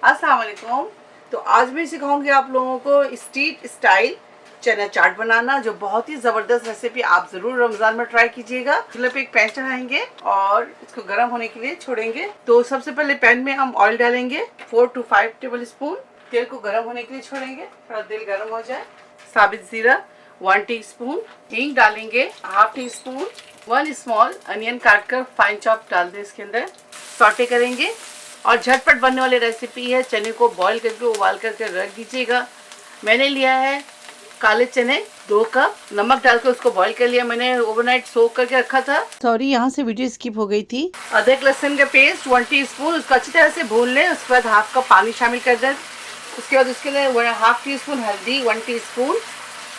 अस्सलाम वालेकुम। तो आज मैं सिखाऊंगी आप लोगों को स्ट्रीट स्टाइल चना चाट बनाना, जो बहुत ही ज़बरदस्त रेसिपी आप ज़रूर रमज़ान में ट्राई कीजिएगा। चूल्हे पे एक पैन चढ़ाएंगे और इसको गर्म होने के लिए छोड़ेंगे। तो सबसे पहले पैन में हम ऑयल डालेंगे 4 to 5 टेबल स्पून। तेल को गर्म होने के लिए छोड़ेंगे, थोड़ा तेल गर्म हो जाए। साबित ज़ीरा 1 टीस्पून, हींग डालेंगे half tea spoon, 1 small onion काटकर फाइन चॉप डाल दें इसके अंदर। सॉटे करेंगे और झटपट बनने वाली रेसिपी है। चने को बॉईल करके उबाल करके रख दीजिएगा। मैंने लिया है काले चने 2 कप, नमक डालकर उसको बॉईल कर लिया। मैंने ओवरनाइट सोक करके रखा था। सॉरी, यहाँ से वीडियो स्किप हो गई थी। अदरक लहसुन का पेस्ट 1 टीस्पून, उसको अच्छी तरह से भून लें। उसके बाद हाफ कप पानी शामिल कर दें। उसके बाद उसके लिए हाफ टी स्पून हल्दी, 1 teaspoon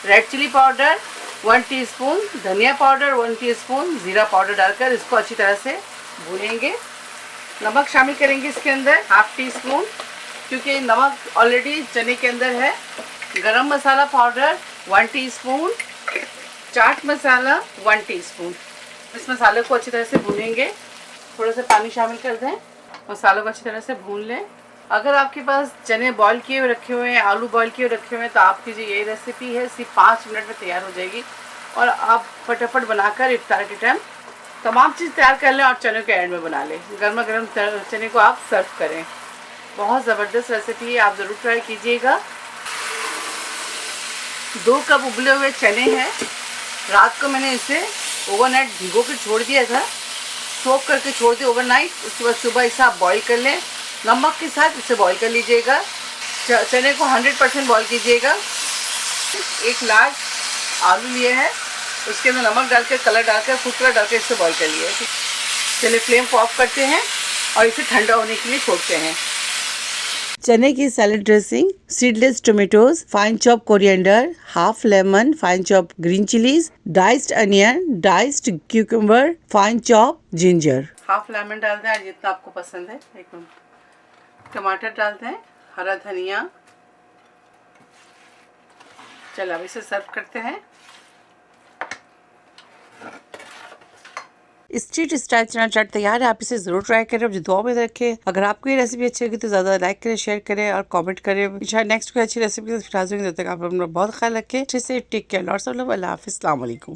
red chilli powder, 1 teaspoon धनिया पाउडर, 1 टीस्पून जीरा पाउडर डालकर इसको अच्छी तरह से भूनेंगे। नमक शामिल करेंगे इसके अंदर हाफ टी स्पून, क्योंकि नमक ऑलरेडी चने के अंदर है। गरम मसाला powder 1 teaspoon, chaat masala 1 teaspoon. इस मसाले को अच्छी तरह से भूनेंगे। थोड़ा सा पानी शामिल कर दें, मसालों को अच्छी तरह से भून लें। अगर आपके पास चने बॉईल किए हुए रखे हुए हैं, आलू बॉईल किए हुए रखे हुए हैं, तो आपकी जो ये रेसिपी है सिर्फ 5 मिनट में तैयार हो जाएगी और आप फटाफट बनाकर इफ्तार के टाइम तमाम चीज़ तैयार कर लें और चने के एंड में बना लें। गर्मा गर्म चने को आप सर्व करें। बहुत ज़बरदस्त रेसिपी है, आप ज़रूर ट्राई कीजिएगा। 2 कप उबले हुए चने हैं। रात को मैंने इसे ओवरनाइट भिगो के छोड़ दिया था, सोक करके छोड़ दिया ओवरनाइट। उसके बाद सुबह इसे आप बॉईल कर लें, नमक के साथ इसे बॉईल कर लीजिएगा। चने को 100% बॉईल कीजिएगा। एक लार्ज आलू लिए है, उसके अंदर नमक डालकर, कलर डालकर, फूड कलर डालकर इसे बॉईल कर लिया है। चलिए फ्लेम को ऑफ करते हैं और इसे ठंडा होने के लिए छोड़ते हैं। चने की salad dressing, seedless tomatoes, fine chop coriander, half lemon, fine chop green chillies, diced onion, diced cucumber, fine chop ginger. Half lemon डालते हैं जितना आपको पसंद है। एक टमाटर डालते हैं, हरा धनिया। चलो अब इसे सर्व करते हैं। स्ट्रीट स्टाइल चना चाट तैयार है। आप इसे जरूर ट्राई करें, मुझे दुआ में रखें। अगर आपको ये रेसिपी अच्छी लगी तो ज़्यादा लाइक करें, शेयर करें और कमेंट करें। शायद नेक्स्ट कोई अच्छी रेसिपी के साथ हाजिर होंगे। तब तक आप अपना बहुत ख्याल रखें। अच्छे से take care, lots of love. अल्लाह हाफिज़, अस्सलाम वालेकुम।